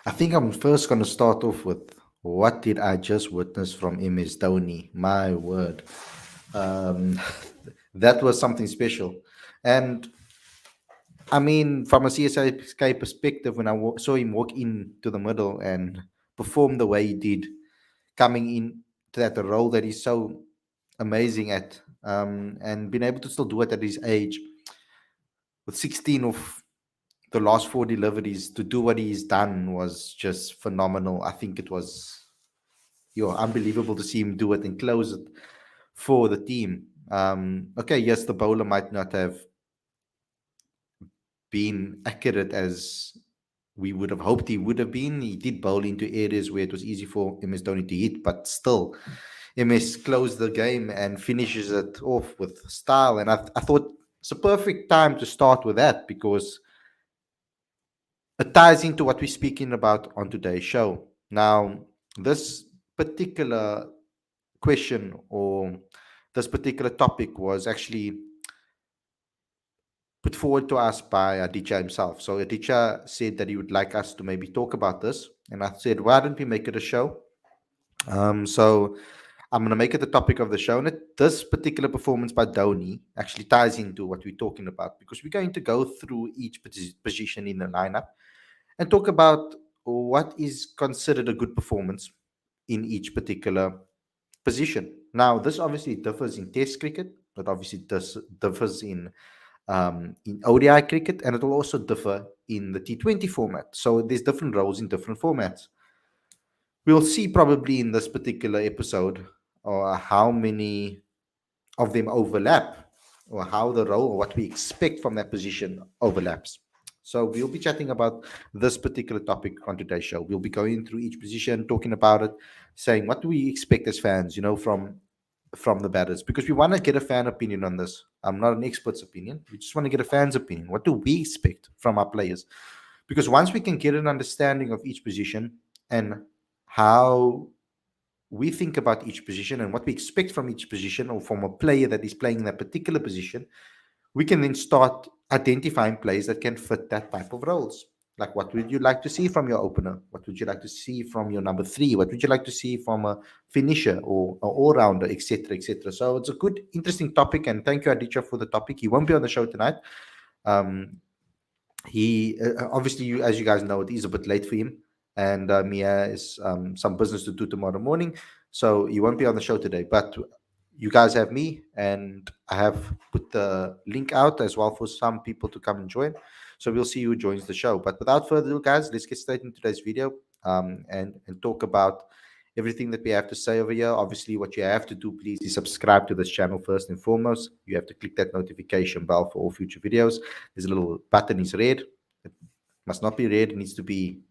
I think I'm first going to start off with what did I just witness from MS Dhoni? My word. Um, that was something special. And I mean, from a CSK perspective, when I saw him walk into the middle and perform the way he did, coming in to that role that he's so amazing at, and being able to still do it at his age, with 16 of the last four deliveries, to do what he's done was just phenomenal. I think it was unbelievable to see him do it and close it for the team. Okay, yes, the bowler might not have been accurate as we would have hoped he would have been. He did bowl into areas where it was easy for MS Dhoni to hit, but still, MS closed the game and finishes it off with style. And I thought it's a perfect time to start with that because it ties into what we're speaking about on today's show. Now, this particular question or this particular topic was actually put forward to us by Aditya himself. So Aditya said that he would like us to maybe talk about this, and I said, why don't we make it a show? So I'm going to make it the topic of the show, and this particular performance by Dhoni actually ties into what we're talking about because we're going to go through each position in the lineup and talk about what is considered a good performance in each particular position. Now, this obviously differs in Test cricket. It obviously differs in ODI cricket, and it will also differ in the T20 format. So there's different roles in different formats. We'll see probably in this particular episode how many of them overlap, or how the role or what we expect from that position overlaps. So we'll be chatting about this particular topic on today's show. We'll be going through each position, talking about it, saying what do we expect as fans, from the batters, because we want to get a fan opinion on this. I'm not an expert's opinion. We just want to get a fan's opinion. What do we expect from our players? Because once we can get an understanding of each position and how we think about each position and what we expect from each position or from a player that is playing in that particular position, we can then start identifying players that can fit that type of roles. Like, what would you like to see from your opener? What would you like to see from your number three? What would you like to see from a finisher or an all-rounder, etc., etc.? So it's a good, interesting topic, and thank you, Aditya, for the topic. He won't be on the show tonight. He obviously, as you guys know, it is a bit late for him, and he has some business to do tomorrow morning, so he won't be on the show today. But you guys have me, and I have put the link out as well for some people to come and join. So we'll see who joins the show. But without further ado, guys, let's get straight into today's video and talk about everything that we have to say over here. Obviously, what you have to do, please, is subscribe to this channel first and foremost. You have to click that notification bell for all future videos. There's a little button, is red. It must not be red. It needs to be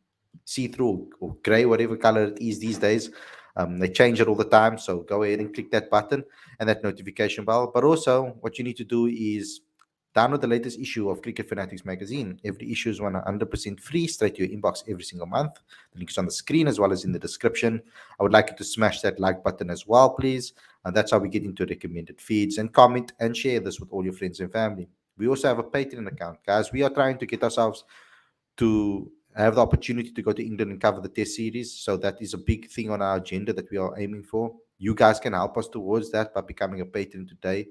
see-through or gray, whatever color it is these days. They change it all the time. So go ahead and click that button and that notification bell. But also, what you need to do is download the latest issue of Cricket Fanatics Magazine. Every issue is 100% free, straight to your inbox every single month. The link is on the screen as well as in the description. I would like you to smash that like button as well, please. And that's how we get into recommended feeds. And comment and share this with all your friends and family. We also have a Patron account, guys. We are trying to get ourselves to have the opportunity to go to England and cover the Test series. So that is a big thing on our agenda that we are aiming for. You guys can help us towards that by becoming a patron today.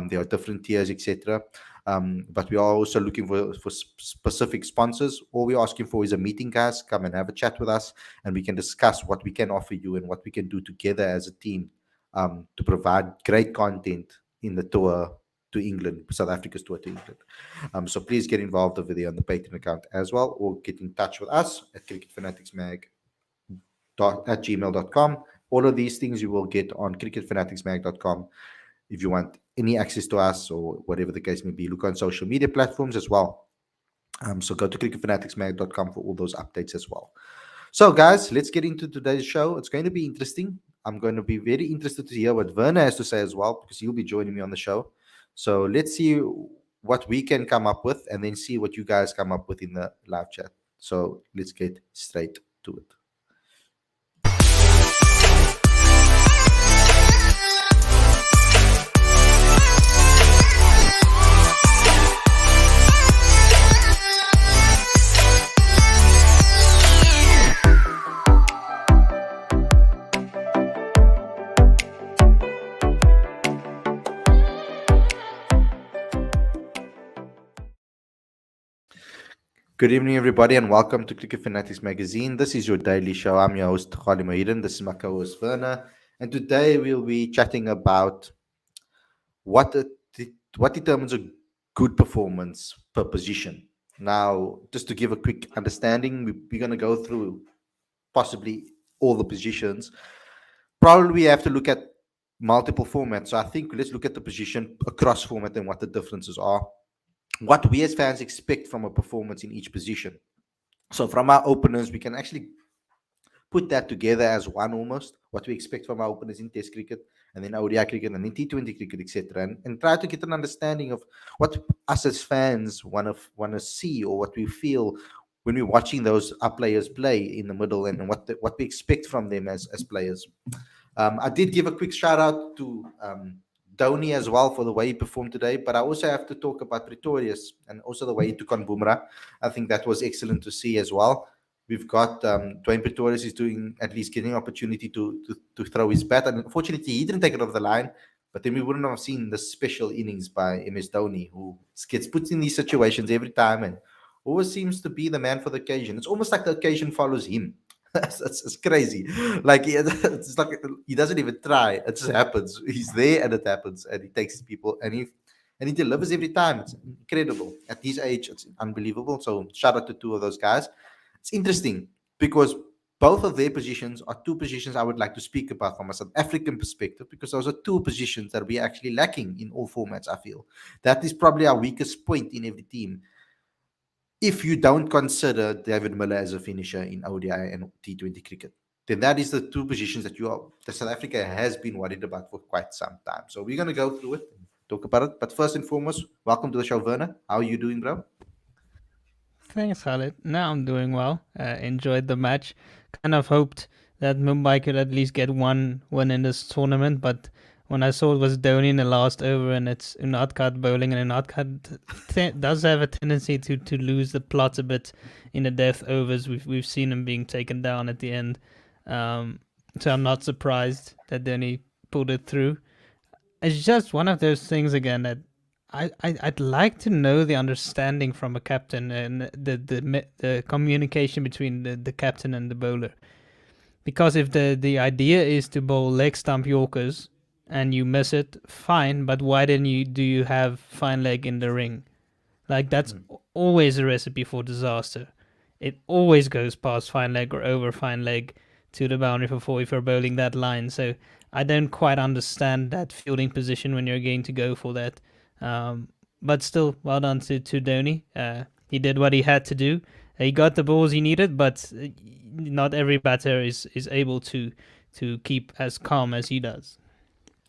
There are different tiers, etc. But we are also looking for specific sponsors. All we're asking for is a meeting, guys. Come and have a chat with us, and we can discuss what we can offer you and what we can do together as a team to provide great content in the tour to England, South Africa's tour to England. So please get involved over there on the Patreon account as well, or get in touch with us at cricketfanaticsmag@gmail.com. All of these things you will get on cricketfanaticsmag.com. If you want any access to us or whatever the case may be, look on social media platforms as well. So go to cricketfanaticsmag.com for all those updates as well. So, guys, let's get into today's show. It's going to be interesting. I'm going to be very interested to hear what Werner has to say as well, because he'll be joining me on the show. So let's see what we can come up with and then see what you guys come up with in the live chat. So let's get straight to it. Good evening, everybody, and welcome to Cricket Fanatics Magazine. This is your daily show. I'm your host, Khali Mahidan. This is my co host, Verna. And today we'll be chatting about what, what determines a good performance per position. Now, just to give a quick understanding, we're going to go through possibly all the positions. Probably we have to look at multiple formats. So I think let's look at the position across format and what the differences are. What we as fans expect from a performance in each position. So from our openers, we can actually put that together as one almost, what we expect from our openers in Test cricket and then ODI cricket and then T20 cricket, etc. And try to get an understanding of what us as fans want to see or what we feel when we're watching those our players play in the middle and what we expect from them as players. I did give a quick shout out to Dhoni as well for the way he performed today, but I also have to talk about Pretorius and also the way he took on Bumrah. I think that was excellent to see as well. We've got Dwayne Pretorius is doing at least getting opportunity to throw his bat, and unfortunately he didn't take it over the line. But then we wouldn't have seen the special innings by MS Dhoni, who gets put in these situations every time and always seems to be the man for the occasion. It's almost like the occasion follows him. It's crazy. Like it's like he doesn't even try. It just happens. He's there and it happens, and he takes people and he delivers every time. It's incredible. At his age, it's unbelievable. So shout out to two of those guys. It's interesting because both of their positions are two positions I would like to speak about from a South African perspective because those are two positions that we are actually lacking in all formats. I feel that is probably our weakest point in every team if you don't consider David Miller as a finisher in ODI and T20 cricket, then that is the two positions that South Africa has been worried about for quite some time. So we're going to go through it and talk about it. But first and foremost, welcome to the show, Werner. How are you doing, bro? Thanks, Khalid. Now I'm doing well. Enjoyed the match. Kind of hoped that Mumbai could at least get one win in this tournament, but when I saw it was Dhoni in the last over and it's Unadkat bowling, and Unadkat does have a tendency to lose the plot a bit in the death overs. We've seen him being taken down at the end, so I'm not surprised that Dhoni pulled it through. It's just one of those things again that I'd like to know the understanding from a captain and the communication between the captain and the bowler. Because if the idea is to bowl leg stump Yorkers and you miss it, fine. But why didn't you do you have fine leg in the ring? Like that's Mm. always a recipe for disaster. It always goes past fine leg or over fine leg to the boundary for four if you're bowling that line. So I don't quite understand that fielding position when you're going to go for that. But still, well done to Dhoni. He did what he had to do. He got the balls he needed, but not every batter is able to keep as calm as he does.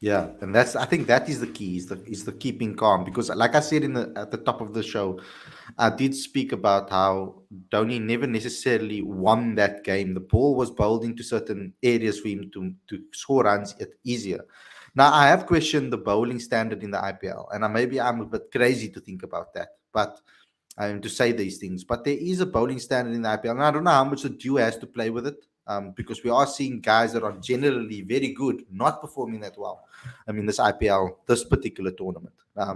Yeah, and that's I think that is the key is the keeping calm because like I said in the at the top of the show, I did speak about how Dhoni never necessarily won that game. The ball was bowled into certain areas for him to score runs it easier. Now I have questioned the bowling standard in the IPL, and maybe I'm a bit crazy to think about that, but to say these things. But there is a bowling standard in the IPL, and I don't know how much the dew has to play with it. Because we are seeing guys that are generally very good not performing that well. I mean, this IPL, this particular tournament.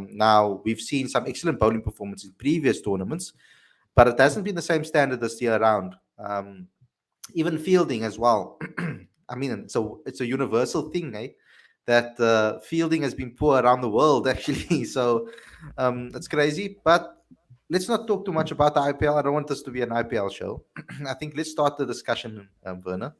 Now, we've seen some excellent bowling performance in previous tournaments, but it hasn't been the same standard this year around. Even fielding as well. I mean, it's a universal thing, eh? That fielding has been poor around the world, actually. So it's crazy. But let's not talk too much about the IPL. I don't want this to be an IPL show. I think let's start the discussion, Werner.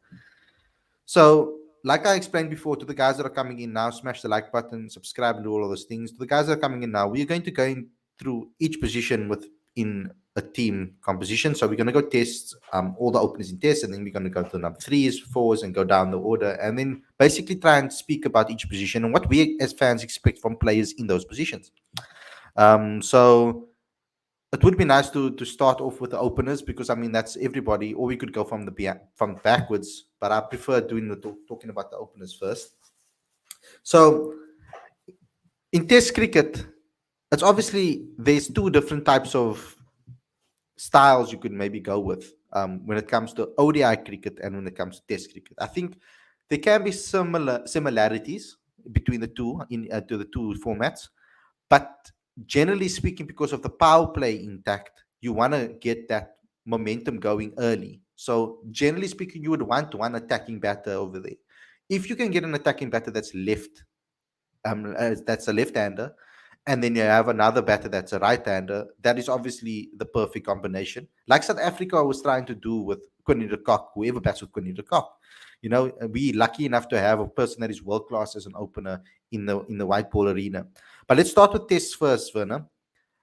So, like I explained before, to the guys that are coming in now, smash the like button, subscribe, and do all of those things. To the guys that are coming in now, we're going to go in through each position within a team composition. So we're going to go test all the openers in test, and then we're going to go to the number threes, fours, and go down the order, and then basically try and speak about each position and what we as fans expect from players in those positions. So it would be nice to start off with the openers because I mean that's everybody, or we could go from backwards. But I prefer doing talking about the openers first. So in Test cricket, it's obviously there's two different types of styles you could maybe go with when it comes to ODI cricket and when it comes to Test cricket. I think there can be similarities between the two to the two formats, but generally speaking, because of the power play intact you want to get that momentum going early. So generally speaking, you would want one attacking batter over there. If you can get an attacking batter that's a left-hander, and then you have another batter that's a right-hander, that is obviously the perfect combination. Like South Africa was trying to do with Quinny de Kock, whoever bats with Quinny de Kock. We lucky enough to have a person that is world class as an opener in the white ball arena. But let's start with tests first, Werner.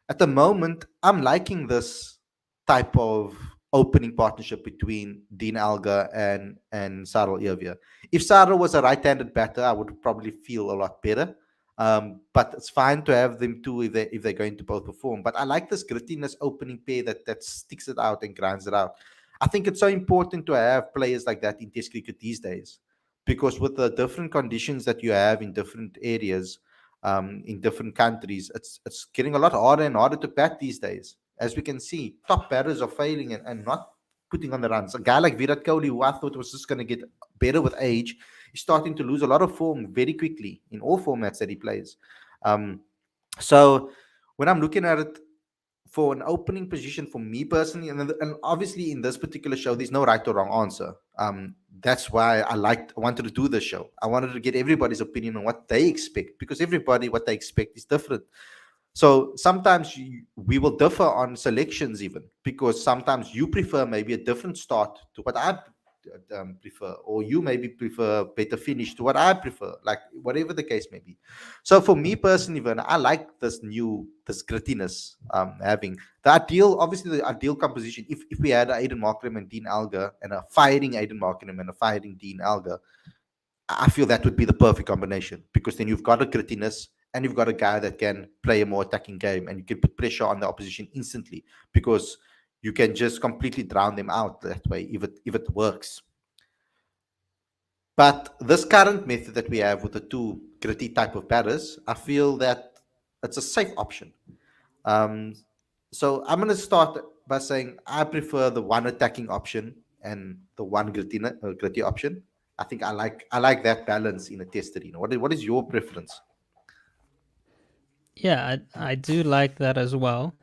At the moment, I'm liking this type of opening partnership between Dean Algar and Sarel Irvia. If Sarel was a right-handed batter, I would probably feel a lot better. But it's fine to have them too if they're going to both perform. But I like this grittiness opening pair that sticks it out and grinds it out. I think it's so important to have players like that in Test cricket these days, because with the different conditions that you have in different areas, in different countries, it's getting a lot harder and harder to bat these days. As we can see, top batters are failing and not putting on the runs. A guy like Virat Kohli, who I thought was just going to get better with age, is starting to lose a lot of form very quickly in all formats that he plays. Um, so when I'm looking at it for an opening position for me personally, and obviously in this particular show, there's no right or wrong answer. That's why I wanted to do this show. I wanted to get everybody's opinion on what they expect, because everybody what they expect is different. So sometimes we will differ on selections, even because sometimes you prefer maybe a different start to what I prefer, or you maybe prefer better finish to what I prefer, like whatever the case may be. So for me personally, Verna, I like this grittiness, having the ideal composition. If we had Aiden Markram and Dean Algar, and a fighting Aiden Markram and a fighting Dean Algar, I feel that would be the perfect combination, because then you've got a grittiness and you've got a guy that can play a more attacking game, and you can put pressure on the opposition instantly, because you can just completely drown them out that way if it works. But this current method that we have with the two gritty type of batters, I feel that it's a safe option. Um, so I'm going to start by saying I prefer the one attacking option and the one gritty option. I think I like that balance in a test arena. What is your preference? Yeah, I do like that as well.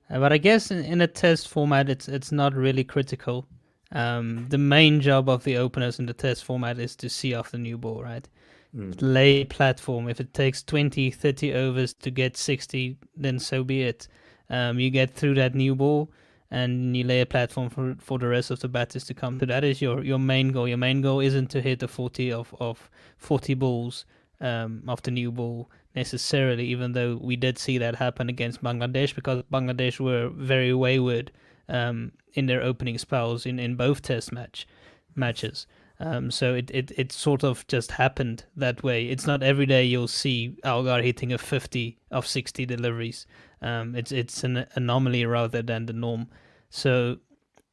But I guess in a test format, it's not really critical. The main job of the openers in the test format is to see off the new ball, right? Mm, Lay platform. If it takes 20, 30 overs to get 60, then so be it. You get through that new ball and you lay a platform for the rest of the batters to come. So that is your main goal. Your main goal isn't to hit a 40 of 40 balls of the new ball necessarily, even though we did see that happen against Bangladesh, because Bangladesh were very wayward in their opening spells in both test matches. So it sort of just happened that way. It's not every day you'll see Algar hitting a 50 of 60 deliveries. It's an anomaly rather than the norm. So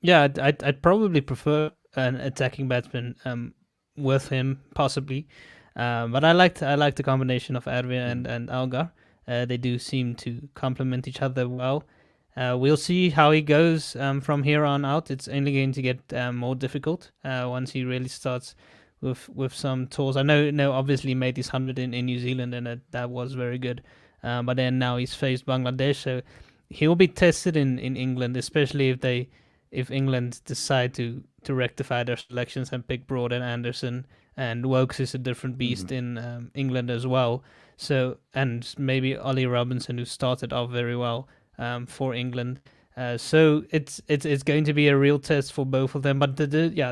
yeah, I'd probably prefer an attacking batsman with him possibly. But I like the combination of Arvia mm, and Algar. They do seem to complement each other well. We'll see how he goes from here on out. It's only going to get more difficult once he really starts with some tours. I know, no, obviously he made his 100 in New Zealand, and that was very good. But then now he's faced Bangladesh, so he'll be tested in England, especially if England decide to rectify their selections and pick Broad and Anderson, and Wokes is a different beast mm. in England as well. So, and maybe Ollie Robinson, who started off very well for England. So it's going to be a real test for both of them. But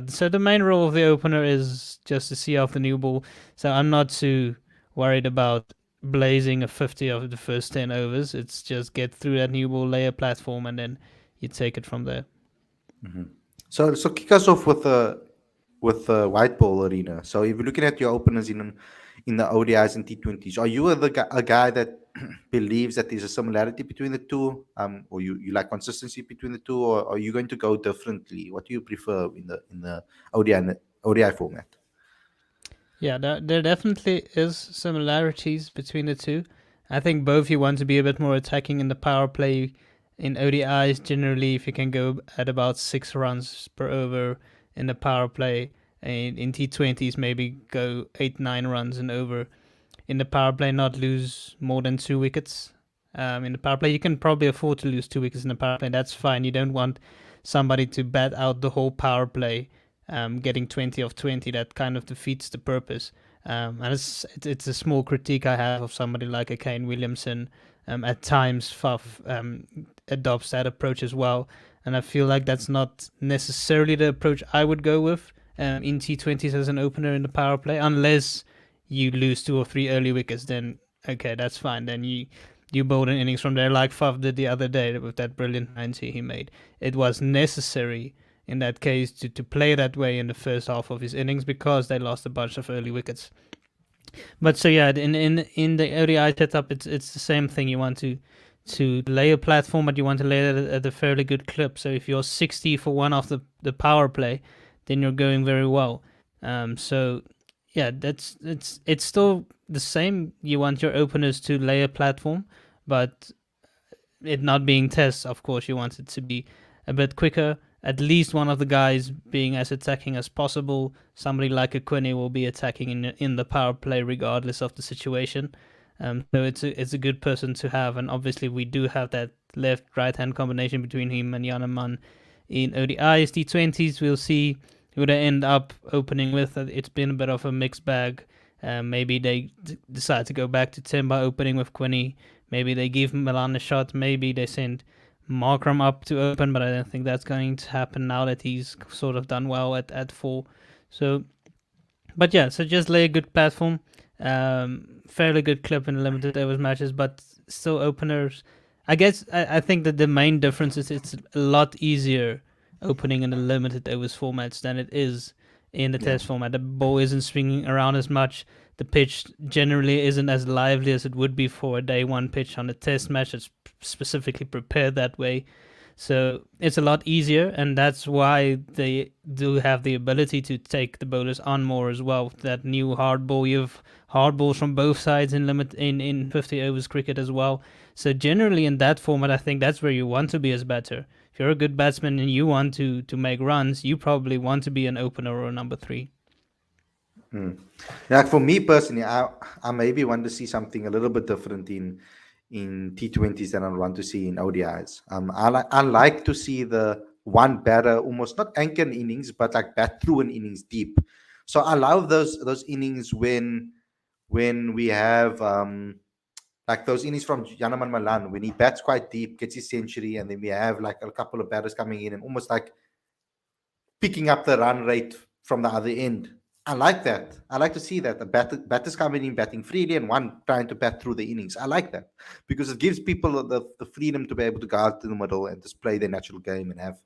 so the main role of the opener is just to see off the new ball. So I'm not too worried about blazing a 50 of the first 10 overs. It's just get through that new ball, lay a platform, and then you take it from there. Mhm. So kick us off with the white ball arena. So if you're looking at your openers in the ODIs and T20s, are you a guy that believes that there's a similarity between the two, or you like consistency between the two, or are you going to go differently? What do you prefer in the ODI format? Yeah, there definitely is similarities between the two. I think both you want to be a bit more attacking in the power play. In ODIs, generally, if you can go at about 6 runs per over in the power play, and in T20s, maybe go 8, 9 runs and over in the power play, not lose more than 2 wickets. in the power play. You can probably afford to lose 2 wickets in the power play. That's fine. You don't want somebody to bat out the whole power play, getting 20 of 20. That kind of defeats the purpose. And it's a small critique I have of somebody like a Kane Williamson. At times, Faf adopts that approach as well, and I feel like that's not necessarily the approach I would go with in T20s as an opener in the power play, unless you lose 2 or 3 early wickets. Then okay, that's fine. Then you build an innings from there, like Faf did the other day with that brilliant 90 he made. It was necessary in that case to play that way in the first half of his innings because they lost a bunch of early wickets. But so yeah, in the ODI setup, it's the same thing. You want to lay a platform, but you want to lay it at a fairly good clip. So if you're 60 for one off the power play, then you're going very well. So yeah, it's still the same. You want your openers to lay a platform, but it not being tests, of course, you want it to be a bit quicker. At least one of the guys being as attacking as possible. Somebody like a Quinny will be attacking in the power play regardless of the situation. So it's a good person to have, and obviously we do have that left right hand combination between him and Janneman in ODIs. T20s, we'll see who they end up opening with. It's been a bit of a mixed bag. Maybe they decide to go back to Timber opening with Quinny. Maybe they give Milan a shot. Maybe they send Markram up to open, but I don't think that's going to happen now that he's sort of done well at 4. So, but yeah, so just lay a good platform. Fairly good clip in limited overs matches, but still openers. I guess I think that the main difference is it's a lot easier opening in the limited overs formats than it is in the test format. The ball isn't swinging around as much. The pitch generally isn't as lively as it would be for a day one pitch on a test match. It's specifically prepared that way. So it's a lot easier, and that's why they do have the ability to take the bowlers on more as well. That new hard ball, you have hard balls from both sides in 50 overs cricket as well. So generally in that format, I think that's where you want to be as batter. If you're a good batsman and you want to make runs, you probably want to be an opener or a number 3. Like for me personally, I maybe want to see something a little bit different in T20s than I want to see in ODIs. I like to see the one batter almost not anchor an innings, but like bat through an innings deep. So I love those innings when we have like those innings from Janneman Malan when he bats quite deep, gets his century, and then we have like a couple of batters coming in and almost like picking up the run rate from the other end. I like that. I like to see that the batters coming in batting freely and one trying to bat through the innings. I like that because it gives people the freedom to be able to go out to the middle and just play their natural game and have,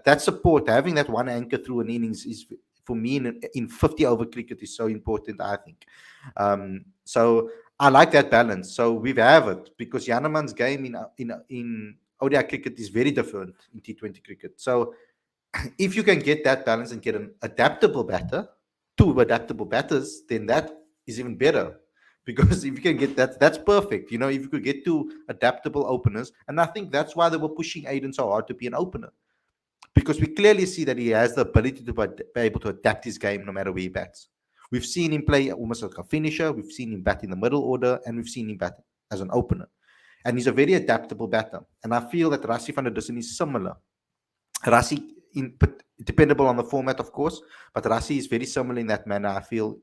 that support. Having that one anchor through an innings is, for me, in 50 over cricket is so important, I think. So I like that balance. So we have it because Janneman's game in ODI cricket is very different in T20 cricket. So if you can get that balance and get an adaptable batter, 2 adaptable batters, then that is even better. Because if you can get that, that's perfect. If you could get 2 adaptable openers, and I think that's why they were pushing Aiden so hard to be an opener. Because we clearly see that he has the ability to be able to adapt his game no matter where he bats. We've seen him play almost like a finisher, we've seen him bat in the middle order, and we've seen him bat as an opener. And he's a very adaptable batter. And I feel that Rassie van der Dussen is similar. Rassie, dependable on the format, of course, but Rassie is very similar in that manner. I feel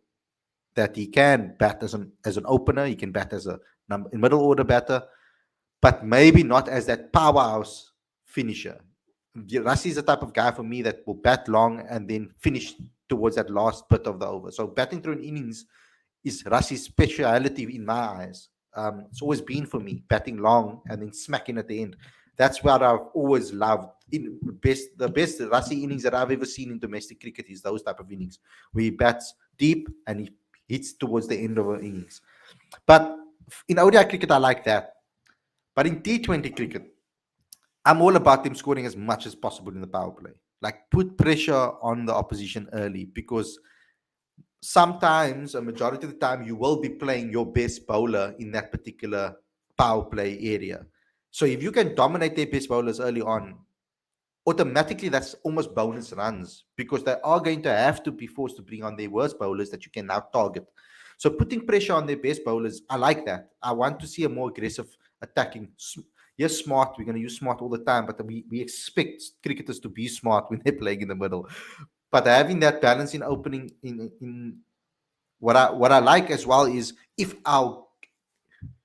that he can bat as an opener, he can bat as a middle order batter, but maybe not as that powerhouse finisher. Rassie is the type of guy for me that will bat long and then finish towards that last bit of the over. So batting through an innings is Rassie's speciality in my eyes. It's always been for me, batting long and then smacking at the end. That's what I've always loved. The best Rassie innings that I've ever seen in domestic cricket is those type of innings where he bats deep and he hits towards the end of an innings. But in ODI cricket, I like that. But in T20 cricket, I'm all about them scoring as much as possible in the power play. Like, put pressure on the opposition early, because sometimes, a majority of the time, you will be playing your best bowler in that particular power play area. So if you can dominate their best bowlers early on, automatically that's almost bonus runs, because they are going to have to be forced to bring on their worst bowlers that you can now target. So putting pressure on their best bowlers, I like that. I want to see a more aggressive attacking. Yes, smart. We're going to use smart all the time, but we expect cricketers to be smart when they're playing in the middle. But having that balance in opening, in what I like as well is if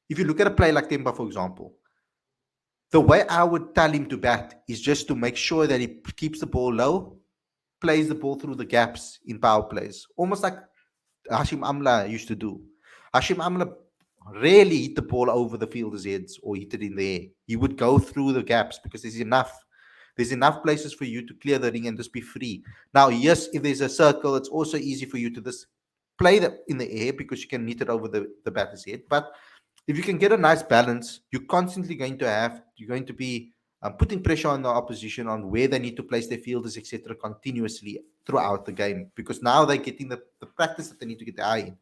you look at a play like Temba, for example, the way I would tell him to bat is just to make sure that he keeps the ball low, plays the ball through the gaps in power plays, almost like Hashim Amla used to do. Hashim Amla rarely hit the ball over the fielder's heads or hit it in the air. He would go through the gaps because there's enough. There's enough places for you to clear the ring and just be free. Now, yes, if there's a circle, it's also easy for you to just play that in the air because you can hit it over the batter's head. But if you can get a nice balance, you're going to be putting pressure on the opposition on where they need to place their fielders, etc., continuously throughout the game because now they're getting the practice that they need to get their eye in.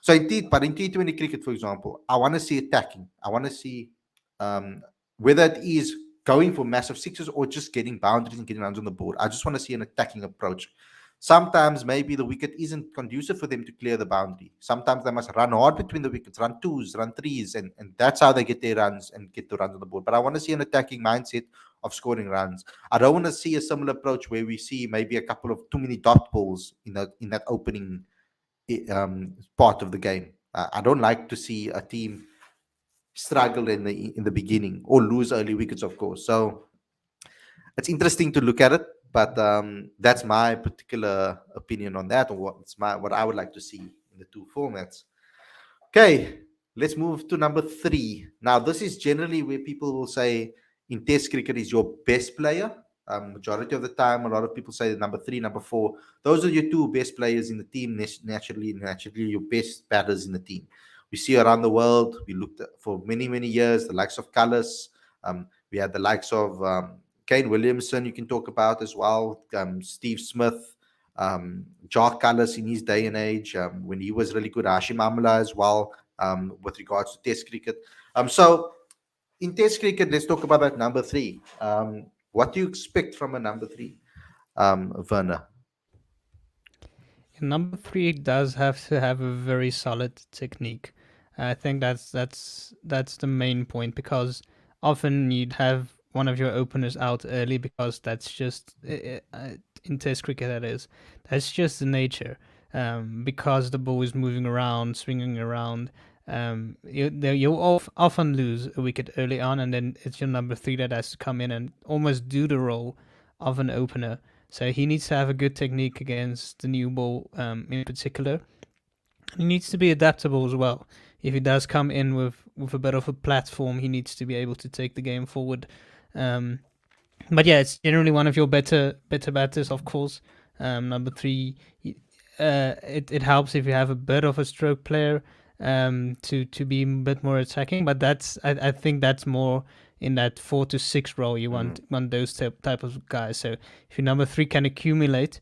So but in T20 cricket, for example, I want to see attacking. I want to see um, whether it is going for massive sixes or just getting boundaries and getting runs on the board. I just want to see an attacking approach. Sometimes maybe the wicket isn't conducive for them to clear the boundary. Sometimes they must run hard between the wickets, run twos, run threes, and that's how they get their runs and get the runs on the board. But I want to see an attacking mindset of scoring runs. I don't want to see a similar approach where we see maybe a couple of too many dot balls in that opening part of the game. I don't like to see a team struggle in the beginning or lose early wickets, of course. So it's interesting to look at it, but that's my particular opinion on that, or what I would like to see in the two formats. Okay, let's move to number 3. Now, this is generally where people will say in Test cricket is your best player. Majority of the time, a lot of people say number 3, number 4. Those are your two best players in the team. Naturally, your best batters in the team. We see around the world. We looked at, for many years, the likes of Cullis. We had the likes of Kane Williamson. You can talk about as well. Steve Smith. Jock Cullis in his day and age, when he was really good. Hashim Amla as well, with regards to Test cricket. So in Test cricket, let's talk about that number 3. What do you expect from a number 3, Werner? Number 3 does have to have a very solid technique. I think that's the main point, because often you'd have one of your openers out early because that's just in Test cricket, that's just the nature. Because the ball is moving around, swinging around, you'll often lose a wicket early on, and then it's your number 3 that has to come in and almost do the role of an opener. So he needs to have a good technique against the new ball, in particular. He needs to be adaptable as well. If he does come in with a bit of a platform, he needs to be able to take the game forward. But yeah, it's generally one of your better batters, of course. Number 3, it helps if you have a bit of a stroke player, to be a bit more attacking. But I think that's more in that 4 to 6 role. You want those type of guys. So if your number 3 can accumulate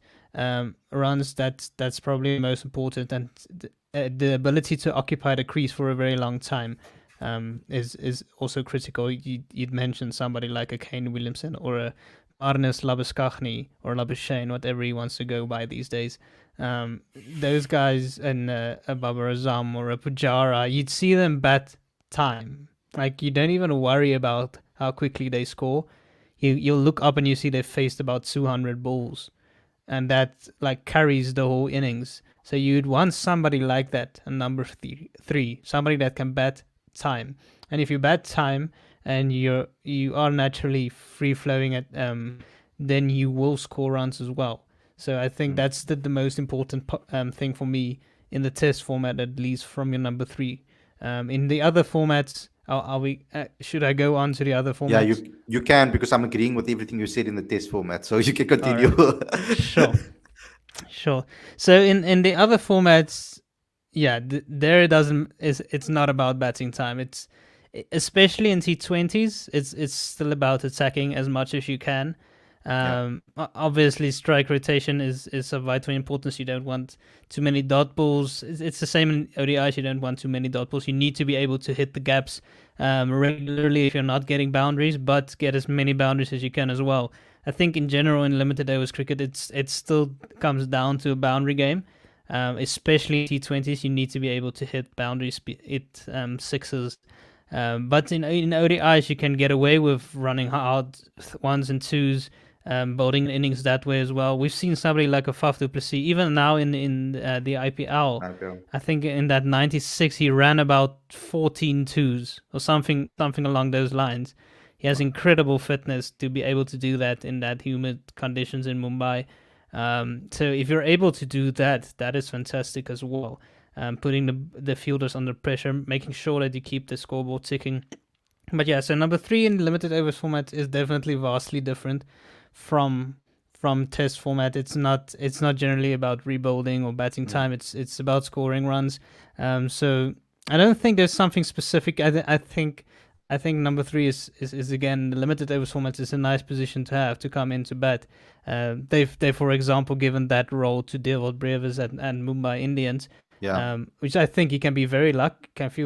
runs, that's probably the most important, and the ability to occupy the crease for a very long time is also critical. You'd mentioned somebody like a Kane Williamson or a Arnes Labuschagne or Labuschagne, whatever he wants to go by these days. Those guys, and a Babar Azam or a Pujara, you'd see them bat time. Like, you don't even worry about how quickly they score. You'll look up and you see they've faced about 200 balls, and that like carries the whole innings. So you'd want somebody like that, a number 3, somebody that can bat time. And if you bat time and you are naturally free flowing at then you will score runs as well. So I think that's the most important thing for me in the Test format, at least from your number 3. In the other formats, are we? Should I go on to the other formats? Yeah, you can, because I'm agreeing with everything you said in the Test format, so you can continue. Right. Sure. So in the other formats, yeah, there it's not about batting time. It's, especially in T20s, it's still about attacking as much as you can. Obviously, strike rotation is of vital importance. You don't want too many dot balls. It's the same in ODIs. You don't want too many dot balls. You need to be able to hit the gaps regularly if you're not getting boundaries, but get as many boundaries as you can as well. I think in general in limited overs cricket, it still comes down to a boundary game. Especially T20s, you need to be able to hit boundaries, hit sixes, But in ODIs, you can get away with running hard ones and twos, building innings that way as well. We've seen somebody like a Faf du Plessis, even now in the IPL. Okay. I think in that 96 he ran about 14 twos or something along those lines. He has incredible fitness to be able to do that in that humid conditions in Mumbai. So if you're able to do that, that is fantastic as well. Putting the fielders under pressure, making sure that you keep the scoreboard ticking. But yeah, so number 3 in limited overs format is definitely vastly different from test format. It's not generally about rebuilding or batting time. It's about scoring runs. So I don't think there's something specific. I think number 3 is again, the limited overs format is a nice position to have to come into bat. They've for example given that role to Devil Brewers and Mumbai Indians. Yeah. Which I think he can feel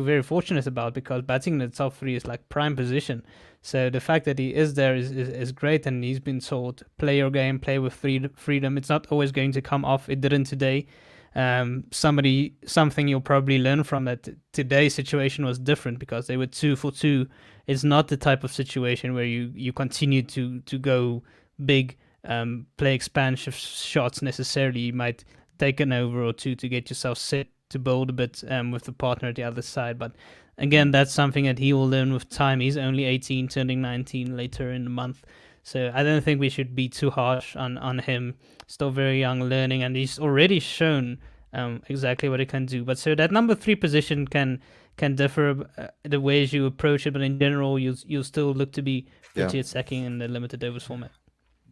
very fortunate about, because batting in the top 3 is like prime position. So the fact that he is there is great, and he's been told, play your game, play with freedom. It's not always going to come off. It didn't today. Something you'll probably learn from that. Today's situation was different because they were 2 for 2. It's not the type of situation where you continue to go big, play expansive shots necessarily. You might take an over or two to get yourself set to bowl a bit with the partner at the other side. But again, that's something that he will learn with time. He's only 18, turning 19 later in the month. So I don't think we should be too harsh on him. Still very young, learning, and he's already shown exactly what he can do. But so that number 3 position can differ the ways you approach it, but in general, you'll still look to be pretty attacking in the limited overs format.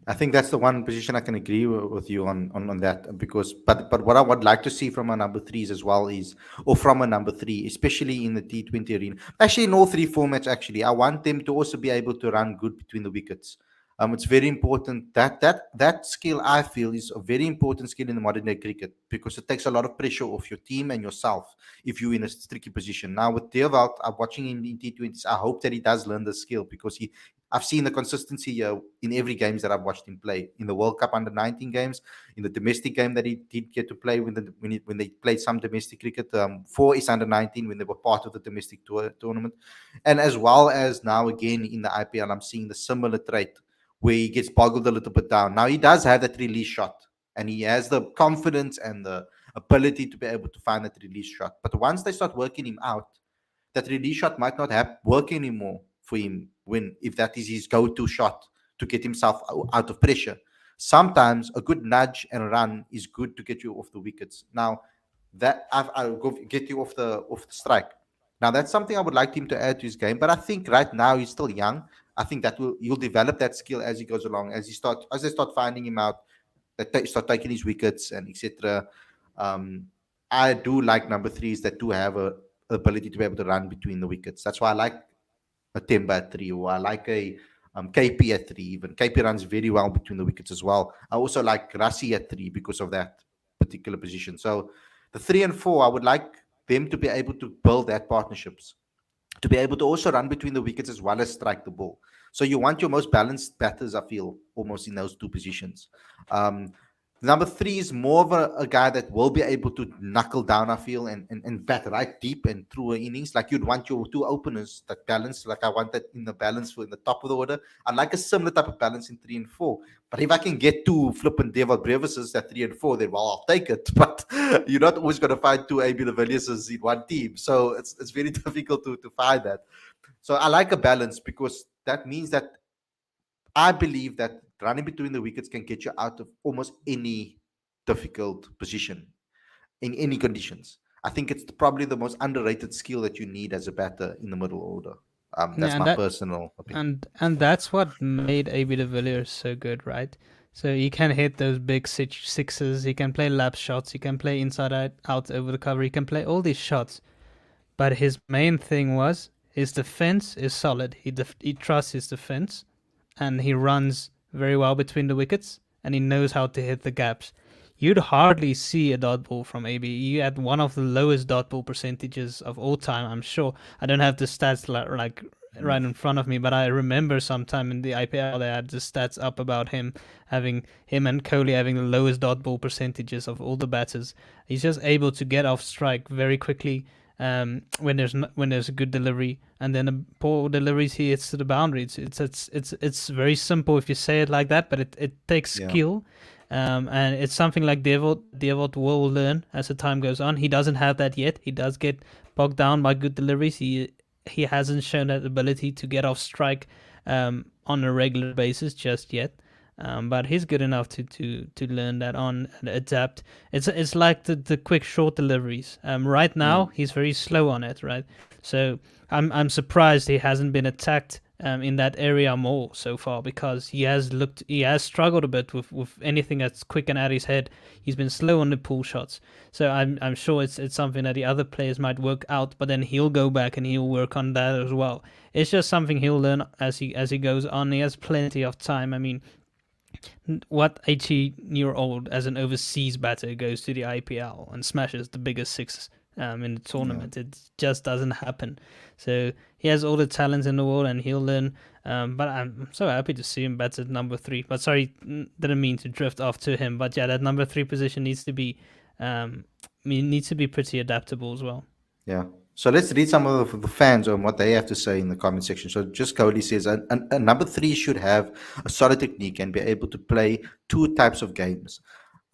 I think that's the one position I can agree with you on that, because but what I would like to see from our number 3s as well is, or from a number 3, especially in the T20 arena, actually in all 3 formats, actually I want them to also be able to run good between the wickets. It's very important that skill, I feel, is a very important skill in the modern day cricket, because it takes a lot of pressure off your team and yourself if you're in a tricky position. Now with Deerwald, I'm watching him in T20s. I hope that he does learn the skill, because I've seen the consistency in every games that I've watched him play, in the World Cup under 19 games, in the domestic game that he did get to play when they played some domestic cricket for his under 19, when they were part of the domestic tournament, and as well as now again in the IPL, I'm seeing the similar trait where he gets boggled a little bit down. Now he does have that release shot, and he has the confidence and the ability to be able to find that release shot. But once they start working him out, that release shot might not have work anymore for him, if that is his go-to shot to get himself out of pressure. Sometimes a good nudge and run is good to get you off the wickets. Now that I'll go get you off the strike. Now that's something I would like him to add to his game. But I think right now he's still young. I think that you'll develop that skill as he goes along, as they start finding him out, that they start taking his wickets and etc. I do like number 3s that do have a ability to be able to run between the wickets. That's why I like a Temba at 3, or I like a KP at 3. Even KP runs very well between the wickets as well. I also like Rassi at 3 because of that particular position. So the 3 and 4, I would like them to be able to build that partnerships, to be able to also run between the wickets as well as strike the ball. So you want your most balanced batters, I feel, almost in those 2 positions. Number 3 is more of a guy that will be able to knuckle down, I feel, and bat right deep and through an innings. Like you'd want your 2 openers that balance. Like I want that in the balance for in the top of the order. I'd like a similar type of balance in 3 and 4. But if I can get 2 flippant Devil Brevises at 3 and 4, then well, I'll take it. But you're not always going to find 2 AB de Villiers in one team. So it's very difficult to find that. So I like a balance, because that means that I believe that running between the wickets can get you out of almost any difficult position in any conditions. I think it's probably the most underrated skill that you need as a batter in the middle order. That's Yeah, my personal opinion. and that's what made AB de Villiers so good, right? So he can hit those big sixes. He can play lap shots. He can play inside out over the cover. He can play all these shots. But his main thing was his defense is solid. He trusts his defense, and he runs very well between the wickets, and he knows how to hit the gaps. You'd hardly see a dot ball from AB. You had one of the lowest dot ball percentages of all time, I'm sure. I don't have the stats like right in front of me, but I remember sometime in the IPL they had the stats up about him and Kohli having the lowest dot ball percentages of all the batters. He's just able to get off strike very quickly, when there's a good delivery, and then a poor delivery he hits to the boundary. It's very simple if you say it like that, but it takes Yeah. skill. And it's something like Devold will learn as the time goes on. He doesn't have that yet. He does get bogged down by good deliveries. He hasn't shown that ability to get off strike on a regular basis just yet. But he's good enough to learn that on and adapt. It's like the quick short deliveries. Right now Mm. he's very slow on it, right? So I'm surprised he hasn't been attacked in that area more so far, because he has struggled a bit with anything that's quick and at his head. He's been slow on the pull shots. So I'm sure it's something that the other players might work out, but then he'll go back and he'll work on that as well. It's just something he'll learn as he goes on. He has plenty of time. I mean, what 18-year-old as an overseas batter goes to the IPL and smashes the biggest six in the Yeah. tournament? It just doesn't happen. So he has all the talents in the world, and he'll learn. But I'm so happy to see him bat at number three. But sorry, didn't mean to drift off to him. But yeah, that number three position needs to be pretty adaptable as well. Yeah. So let's read some of the fans on what they have to say in the comment section. So just Cody says a number three should have a solid technique and be able to play two types of games,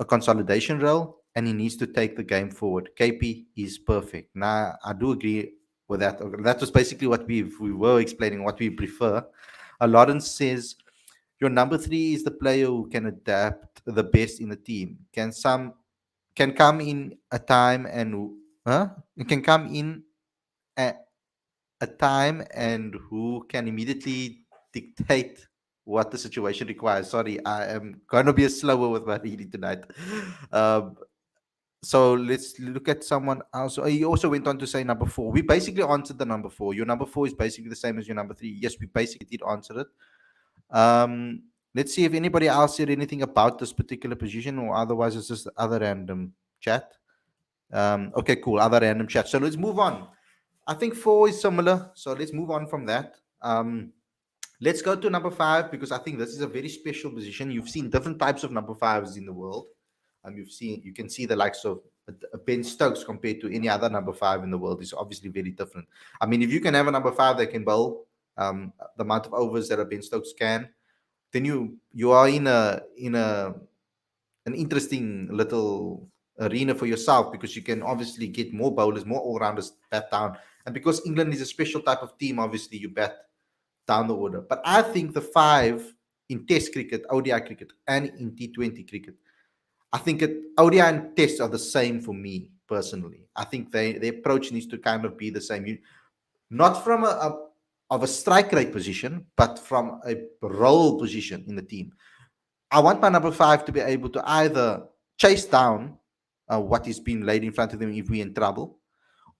a consolidation role, and he needs to take the game forward. KP is perfect. Now I do agree with that. That was basically what we were explaining what we prefer. Lawrence says your number three is the player who can adapt the best in the team. Can come in a time and it can come in at a time and who can immediately dictate what the situation requires. Sorry, I am going to be slower with my reading tonight. Um, so let's look at someone else. He also went on to say number four. We basically answered the number four. Your number four is basically the same as your number three. Yes, we basically did answer it. Let's see if anybody else said anything about this particular position, or otherwise it's just other random chat. Okay, cool. Other random chat. So let's move on. I think four is similar. So let's move on from that. Let's go to number five, because I think this is a very special position. You've seen different types of number fives in the world. You can see the likes of Ben Stokes compared to any other number five in the world is obviously very different. I mean, if you can have a number five that can bowl the amount of overs that a Ben Stokes can, then you are in an interesting little arena for yourself, because you can obviously get more bowlers, more all rounders bat down. And because England is a special type of team, obviously you bat down the order. But I think the five in Test cricket, ODI cricket, and in T20 cricket, I think ODI and Test are the same for me personally. I think the approach needs to kind of be the same. Not from a strike rate position, but from a role position in the team. I want my number five to be able to either chase down what is being laid in front of them if we're in trouble,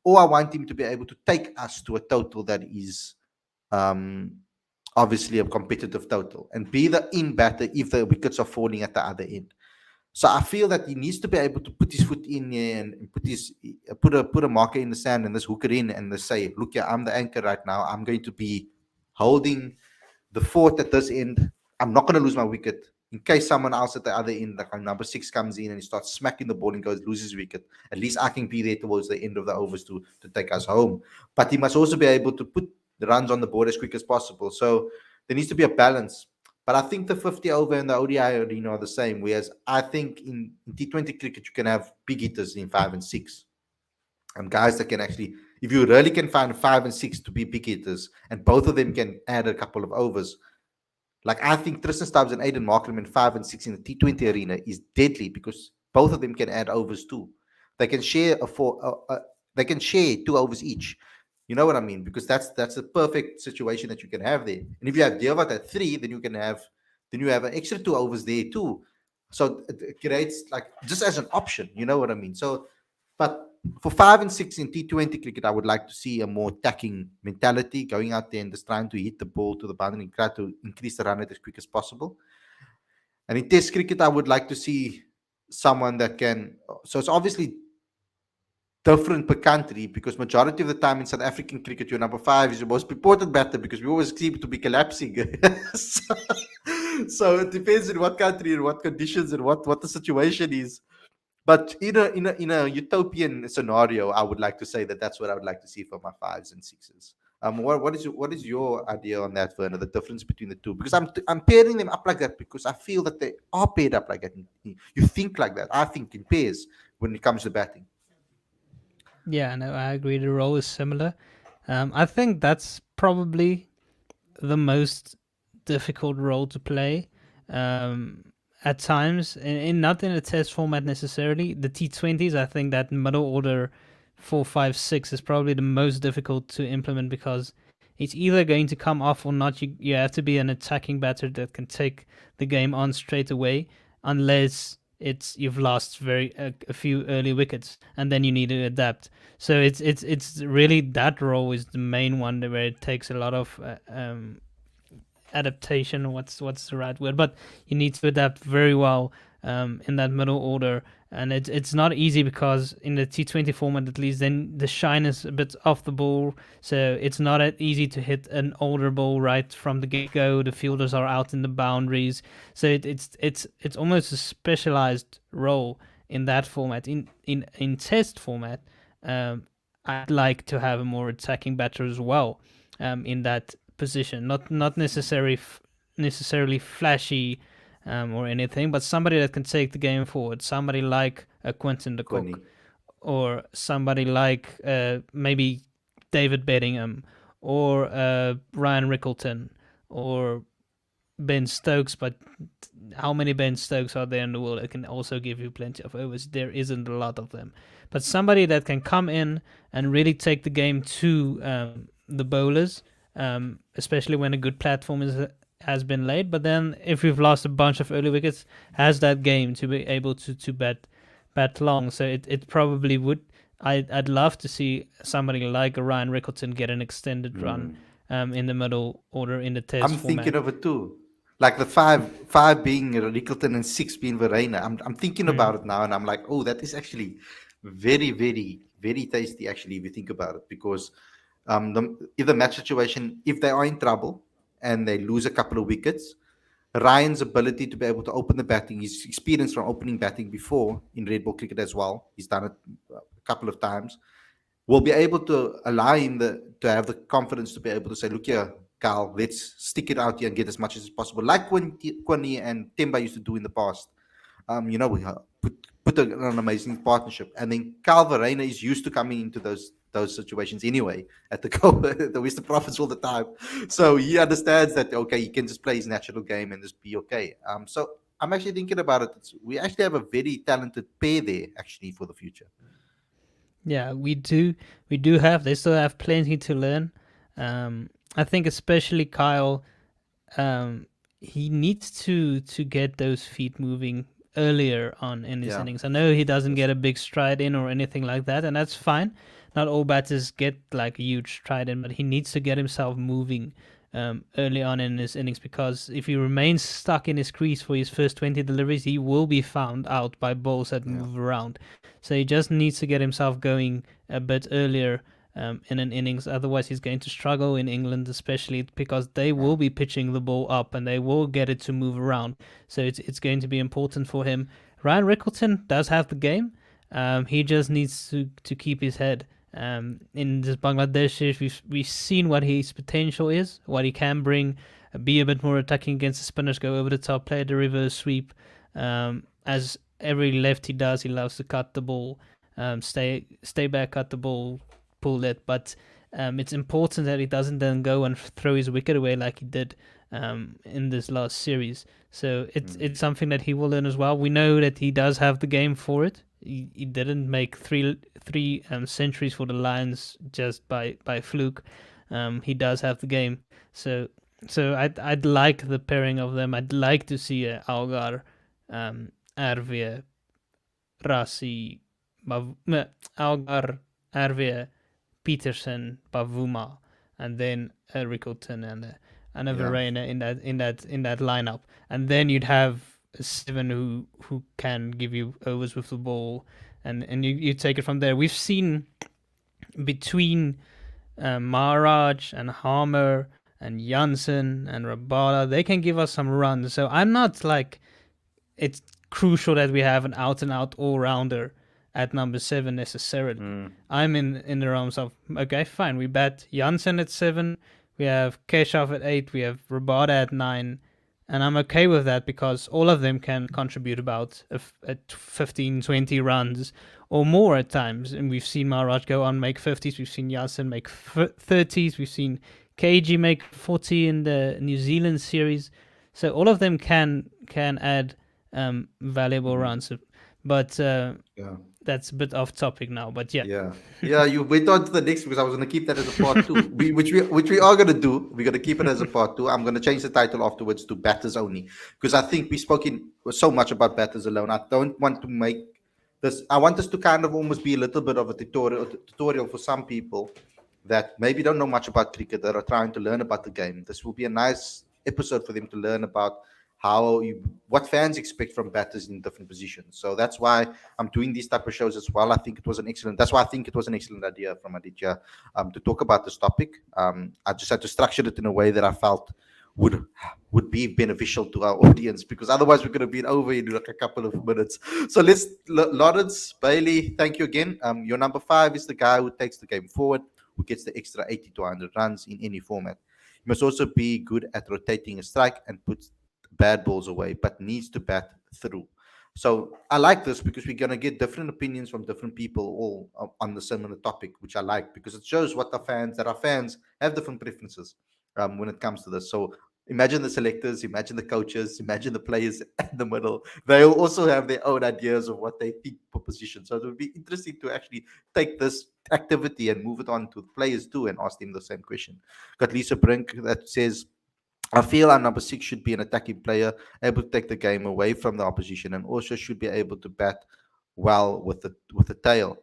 or I want him to be able to take us to a total that is um, obviously a competitive total and be the in batter if the wickets are falling at the other end. So I feel that he needs to be able to put his foot in here and put a marker in the sand and just hook it in and just say, look, yeah, I'm the anchor right now. I'm going to be holding the fort at this end. I'm not going to lose my wicket in case someone else at the other end, like number six, comes in and he starts smacking the ball and loses wicket. At least I can be there towards the end of the overs to take us home. But he must also be able to put the runs on the board as quick as possible. So there needs to be a balance. But I think the 50 over and the ODI arena are the same. Whereas I think in T20 cricket, you can have big hitters in 5 and 6. And guys that can actually, if you really can find 5 and 6 to be big hitters, and both of them can add a couple of overs, like I think Tristan Stubbs and Aiden Markram in 5 and 6 in the T20 arena is deadly, because both of them can add overs too. They can share they can share 2 overs each. You know what I mean? Because that's a perfect situation that you can have there. And if you have Devat at 3, then you have an extra 2 overs there too. So it creates, like, just as an option. You know what I mean? So, but for 5 and 6 in T20 cricket, I would like to see a more attacking mentality, going out there and just trying to hit the ball to the boundary and try to increase the run rate as quick as possible. And in Test cricket, I would like to see someone that can. So it's obviously different per country, because majority of the time in South African cricket, your number five is the most important batter, because we always seem to be collapsing. So it depends in what country and what conditions and what the situation is. But in a utopian scenario, I would like to say that that's what I would like to see for my fives and sixes. What is your idea on that, Werner? The difference between the two? Because I'm pairing them up like that because I feel that they are paired up like that. You think like that. I think in pairs when it comes to batting. Yeah, no, I agree. The role is similar. I think that's probably the most difficult role to play. Um, at times, not in a test format necessarily. The T20s, I think that middle order 4, 5, 6 is probably the most difficult to implement because it's either going to come off or not. You have to be an attacking batter that can take the game on straight away, unless it's you've lost a few early wickets and then you need to adapt. So it's really that role is the main one where it takes a lot of adaptation. What's the right word? But you need to adapt very well in that middle order, and it's not easy because in the T20 format at least, then the shine is a bit off the ball, so it's not that easy to hit an older ball right from the get go. The fielders are out in the boundaries, so it's almost a specialized role in that format. In test format, I'd like to have a more attacking batter as well in that position. Not necessarily flashy or anything, but somebody that can take the game forward. Somebody like Quentin de Kock, Connie. or somebody like maybe David Bedingham, or Ryan Rickleton, or Ben Stokes. But how many Ben Stokes are there in the world that can also give you plenty of overs? There isn't a lot of them. But somebody that can come in and really take the game to the bowlers, especially when a good platform has been laid. But then, if we've lost a bunch of early wickets, has that game to be able to bat long. So it probably would. I'd love to see somebody like a Ryan Rickleton get an extended run Mm. in the middle order in the test I'm format. thinking of it too. Like the five being Rickleton and six being Verena. I'm thinking Mm. about it now, and I'm like, oh, that is actually very, very, very tasty. Actually, if you think about it, because if the match situation, if they are in trouble and they lose a couple of wickets, Ryan's ability to be able to open the batting, his experience from opening batting before in red ball cricket as well, he's done it a couple of times, will be able to allow him to have the confidence to be able to say, look here, Carl, let's stick it out here and get as much as possible, like when Kwani and Temba used to do in the past. We put an amazing partnership, and then Carl Verena is used to coming into those situations anyway at the go the Western Prophets all the time, so he understands that okay, he can just play his natural game and just be okay. So I'm actually thinking about it. We actually have a very talented pair there actually for the future. Yeah, we do. We do have. They still have plenty to learn. I think especially Kyle. Um, he needs to get those feet moving earlier on in his Yeah. innings. I know he doesn't Yes. get a big stride in or anything like that, and that's fine. Not all batters get like a huge stride in, but he needs to get himself moving early on in his innings, because if he remains stuck in his crease for his first 20 deliveries, he will be found out by balls that Yeah. move around. So he just needs to get himself going a bit earlier in an innings. Otherwise, he's going to struggle in England, especially because they Yeah. will be pitching the ball up and they will get it to move around. So it's going to be important for him. Ryan Rickleton does have the game. He just needs to keep his head. In this Bangladesh series, we've seen what his potential is, what he can bring. Be a bit more attacking against the spinners, go over the top, play the reverse sweep. As every lefty does, he loves to cut the ball, stay back, cut the ball, pull it. But it's important that he doesn't then go and throw his wicket away like he did in this last series. So Mm. it's something that he will learn as well. We know that he does have the game for it. He didn't make three centuries for the Lions just by fluke. He does have the game. So I'd like the pairing of them. I'd like to see Algar, Arvia, Rasi, Algar, Arvia, Peterson, Bavuma, and then Rickleton and a Yeah. Verena in that lineup, and then you'd have a seven who can give you overs with the ball, and you take it from there. We've seen between Maharaj and Harmer and Janssen and Rabada, they can give us some runs. So I'm not like it's crucial that we have an out and out all rounder at number 7 necessarily. I'm in the realms of, okay, fine, we bet Janssen at 7, we have Keshav at 8, we have Rabada at 9, and I'm okay with that because all of them can contribute about 15, 20 runs or more at times. And we've seen Maharaj go on make 50s, we've seen Janssen make 30s, we've seen KG make 40 in the New Zealand series. So all of them can add valuable runs. But Yeah. that's a bit off topic now. But yeah. Yeah. You went on to the next because I was going to keep that as a part two, which we are going to do. We're going to keep it as a part two. I'm going to change the title afterwards to batters only because I think we spoke in so much about batters alone. I don't want to make this. I want this to kind of almost be a little bit of a tutorial for some people that maybe don't know much about cricket that are trying to learn about the game. This will be a nice episode for them to learn about what fans expect from batters in different positions. So that's why I'm doing these type of shows as well. That's why I think it was an excellent idea from Aditya to talk about this topic. I just had to structure it in a way that I felt would be beneficial to our audience because otherwise we're going to be over in like a couple of minutes. So Lawrence Bailey, thank you again. Your number 5 is the guy who takes the game forward, who gets the extra 80 to 100 runs in any format. You must also be good at rotating a strike and put bad balls away, but needs to bat through. So I like this because we're going to get different opinions from different people all on the similar topic, which I like because it shows our fans have different preferences when it comes to this. So imagine the selectors, imagine the coaches, imagine the players in the middle. They'll also have their own ideas of what they think for position. So it would be interesting to actually take this activity and move it on to the players too and ask them the same question. Got Lisa Brink that says, I feel our number 6 should be an attacking player, able to take the game away from the opposition, and also should be able to bat well with the tail.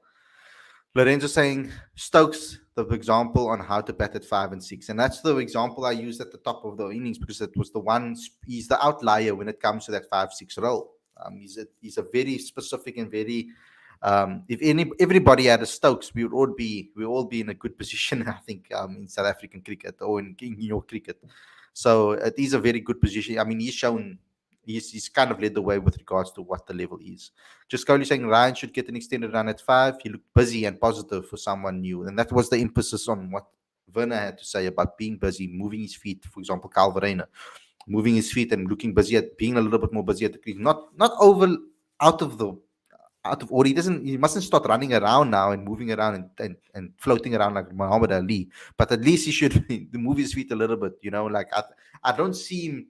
Lorenzo saying Stokes, the example on how to bat at 5 and 6. And that's the example I used at the top of the innings because it was the one, he's the outlier when it comes to that 5-6 role. He's a very specific and very, everybody had a Stokes, we would all be in a good position, I think, in South African cricket or in your cricket. So it is a very good position. I mean, he's kind of led the way with regards to what the level is. Just Coley saying Ryan should get an extended run at 5. He looked busy and positive for someone new. And that was the emphasis on what Werner had to say about being busy, moving his feet. For example, Kyle Verreynne, moving his feet and looking busy at being a little bit more busy at the crease. Not over out of order. He mustn't start running around now and moving around and floating around like Muhammad Ali. But at least he should move his feet a little bit. Like I don't see him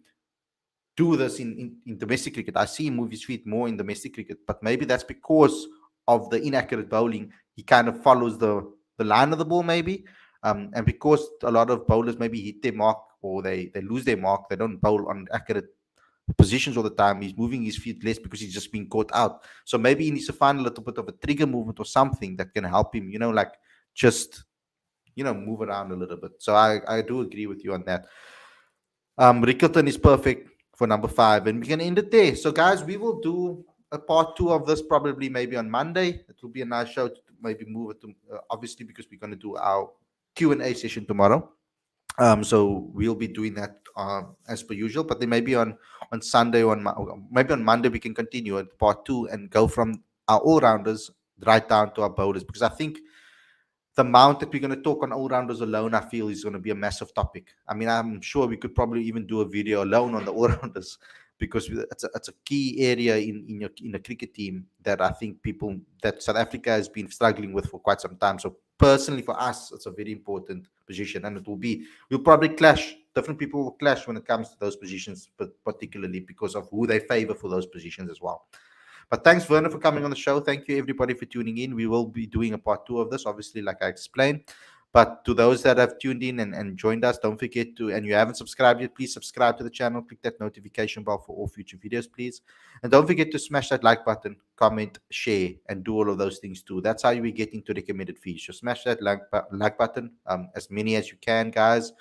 do this in domestic cricket. I see him move his feet more in domestic cricket, but maybe that's because of the inaccurate bowling. He kind of follows the line of the ball, maybe, and because a lot of bowlers maybe hit their mark or they lose their mark, they don't bowl on accurate positions all the time. He's moving his feet less because he's just being caught out. So maybe he needs to find a little bit of a trigger movement or something that can help him. Like just move around a little bit. So I do agree with you on that. Rickleton is perfect for number 5, and we can end it there. So guys, we will do a part 2 of this probably maybe on Monday. It will be a nice show to maybe move it to obviously because we're going to do our Q&A session tomorrow. So we'll be doing that as per usual, but then maybe on Sunday or maybe on Monday we can continue at part 2 and go from our all-rounders right down to our bowlers, because I think the amount that we're going to talk on all-rounders alone, I feel, is going to be a massive topic. I mean, I'm sure we could probably even do a video alone on the all-rounders because it's a key area in a cricket team that I think that South Africa has been struggling with for quite some time. So personally, for us, it's a very important position, and we'll probably clash. Different people will clash when it comes to those positions, but particularly because of who they favor for those positions as well. But thanks, Werner, for coming on the show. Thank you, everybody, for tuning in. We will be doing a part 2 of this, obviously, like I explained. But to those that have tuned in and joined us, don't forget to, and you haven't subscribed yet, please subscribe to the channel. Click that notification bell for all future videos, please. And don't forget to smash that like button, comment, share, and do all of those things too. That's how we get into recommended feeds. So smash that like button, as many as you can, guys.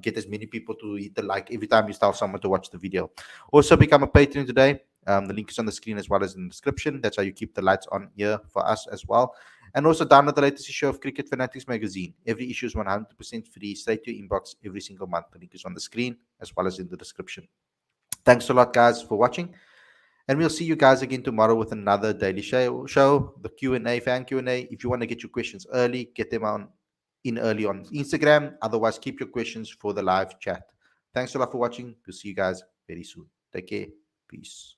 Get as many people to hit the like every time you tell someone to watch the video. Also, become a patron today. The link is on the screen as well as in the description. That's how you keep the lights on here for us as well. And also download the latest issue of Cricket Fanatics Magazine. Every issue is 100% free, straight to your inbox every single month. The link is on the screen as well as in the description. Thanks a lot, guys, for watching. And we'll see you guys again tomorrow with another daily show, the Q&A, fan Q&A. If you want to get your questions early, get them on in early on Instagram. Otherwise, keep your questions for the live chat. Thanks a lot for watching. We'll see you guys very soon. Take care. Peace.